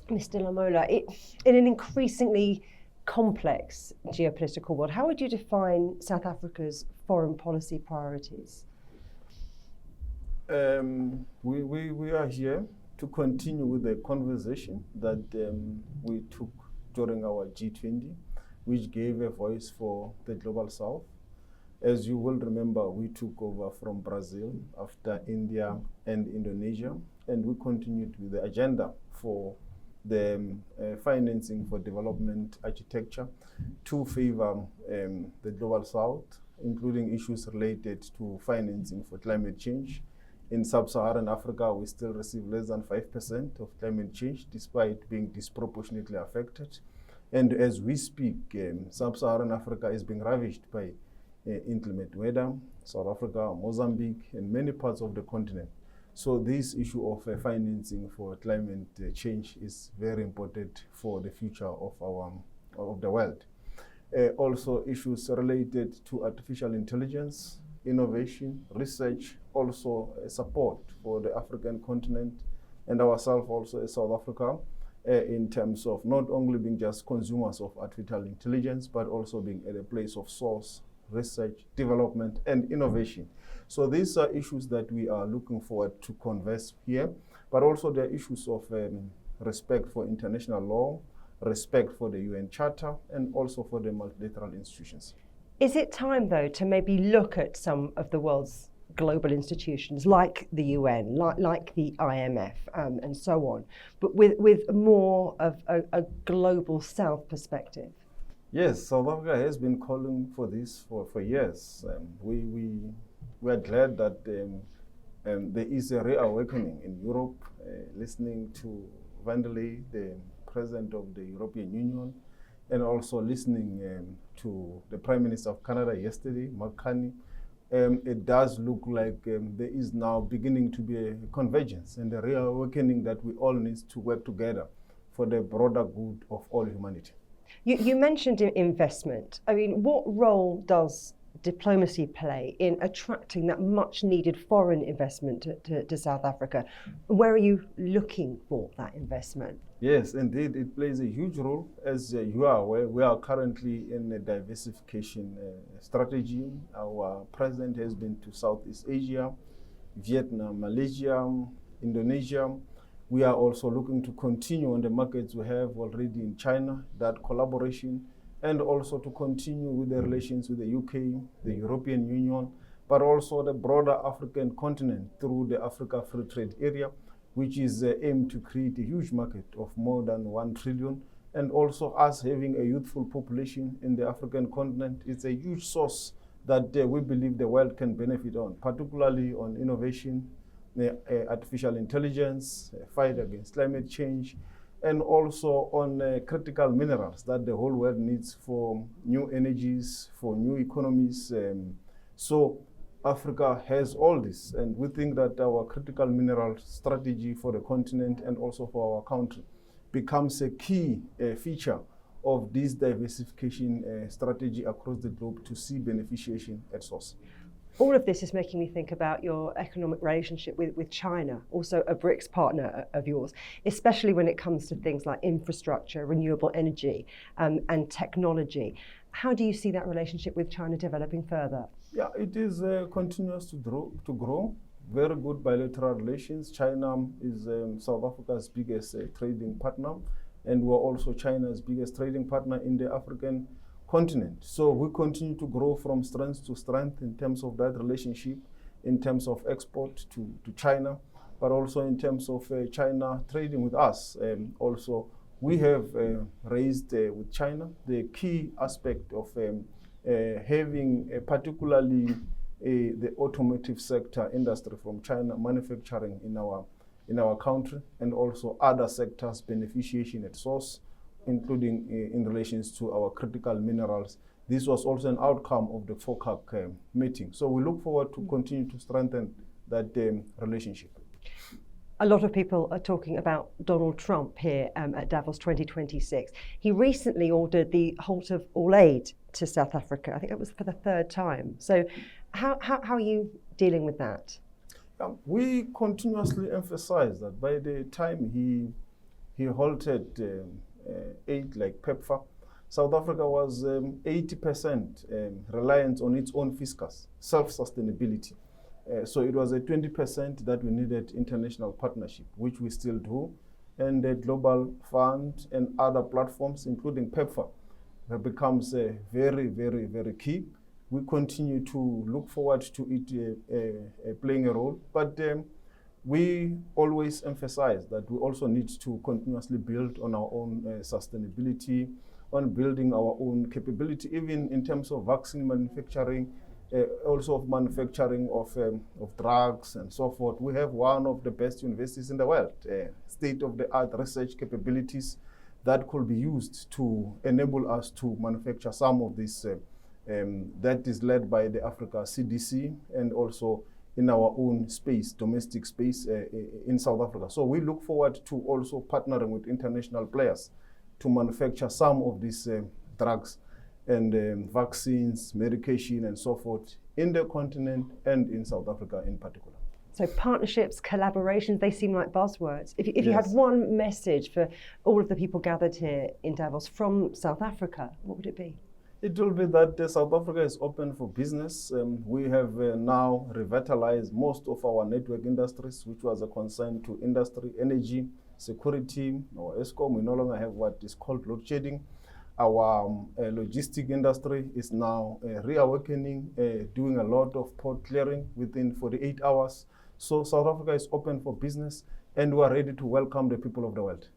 Mr. Lamola, in an increasingly complex geopolitical world, how would you define South Africa's foreign policy priorities? We are here to continue with the conversation that we took during our G20, which gave a voice for the Global South. As you will remember, we took over from Brazil after India and Indonesia, and we continued with the agenda for the financing for development architecture to favor the Global South, including issues related to financing for climate change. In sub-Saharan Africa, we still receive less than 5% of climate change, despite being disproportionately affected. And as we speak, sub-Saharan Africa is being ravaged by inclement weather, South Africa, Mozambique, and many parts of the continent. So this issue of financing for climate change is very important for the future of the world. Also issues related to artificial intelligence, innovation, research, also support for the African continent and ourselves also as South Africa in terms of not only being just consumers of artificial intelligence, but also being at a place of source, research, development, and innovation. So these are issues that we are looking forward to converse here, but also the issues of respect for international law, respect for the UN Charter, and also for the multilateral institutions. Is it time, though, to maybe look at some of the world's global institutions like the UN, like the IMF, and so on, but with more of a global South perspective? Yes, South Africa has been calling for this for years. We are glad that there is a reawakening in Europe, listening to Van der Leyen, the President of the European Union, and also listening to the Prime Minister of Canada yesterday, Mark Carney. It does look like there is now beginning to be a convergence and a reawakening that we all need to work together for the broader good of all humanity. You mentioned investment. I mean, what role does diplomacy play in attracting that much needed foreign investment to South Africa? Where are you looking for that investment? Yes, indeed, it plays a huge role. As you are aware, we are currently in a diversification strategy. Our president has been to Southeast Asia, Vietnam, Malaysia, Indonesia. We are also looking to continue on the markets we have already in China, that collaboration, and also to continue with the relations with the UK, the European Union, but also the broader African continent through the Africa Free Trade Area, which is aimed to create a huge market of more than 1 trillion. And also us having a youthful population in the African continent, it's a huge source that we believe the world can benefit on, particularly on innovation, artificial intelligence, fight against climate change, and also on critical minerals that the whole world needs for new energies, for new economies. So Africa has all this, and we think that our critical mineral strategy for the continent and also for our country becomes a key feature of this diversification strategy across the globe to see beneficiation at source. All of this is making me think about your economic relationship with China, also a BRICS partner of yours, especially when it comes to things like infrastructure, renewable energy, and technology. How do you see that relationship with China developing further? Yeah, it is continuous to grow. Very good bilateral relations. China is South Africa's biggest trading partner, and we're also China's biggest trading partner in the African continent. So we continue to grow from strength to strength in terms of that relationship, in terms of export to China, but also in terms of China trading with us. Also, we have raised with China the key aspect of having particularly the automotive sector industry from China manufacturing in our country, and also other sectors beneficiation at source, including in relations to our critical minerals. This was also an outcome of the FOCAC meeting. So we look forward to continue to strengthen that relationship. A lot of people are talking about Donald Trump here at Davos 2026. He recently ordered the halt of all aid to South Africa. I think it was for the 3rd time. So how are you dealing with that? We continuously emphasize that by the time he he halted aid like PEPFAR. South Africa was 80% reliant on its own fiscus, self-sustainability. So it was a 20% that we needed international partnership, which we still do. And the Global Fund and other platforms, including PEPFAR, that becomes very, very, very key. We continue to look forward to it playing a role. But we always emphasize that we also need to continuously build on our own sustainability, on building our own capability, even in terms of vaccine manufacturing, also of manufacturing of drugs and so forth. We have one of the best universities in the world, state-of-the-art research capabilities that could be used to enable us to manufacture some of this that is led by the Africa CDC and also in our own space, domestic space in South Africa. So we look forward to also partnering with international players to manufacture some of these drugs and vaccines, medication, and so forth in the continent and in South Africa in particular. So partnerships, collaborations, they seem like buzzwords. If you Yes. had one message for all of the people gathered here in Davos from South Africa, what would it be? It will be that South Africa is open for business. We have now revitalized most of our network industries, which was a concern to industry, energy, security, or ESCOM. We no longer have what is called load shedding. Our logistic industry is now reawakening, doing a lot of port clearing within 48 hours. So South Africa is open for business, and we are ready to welcome the people of the world.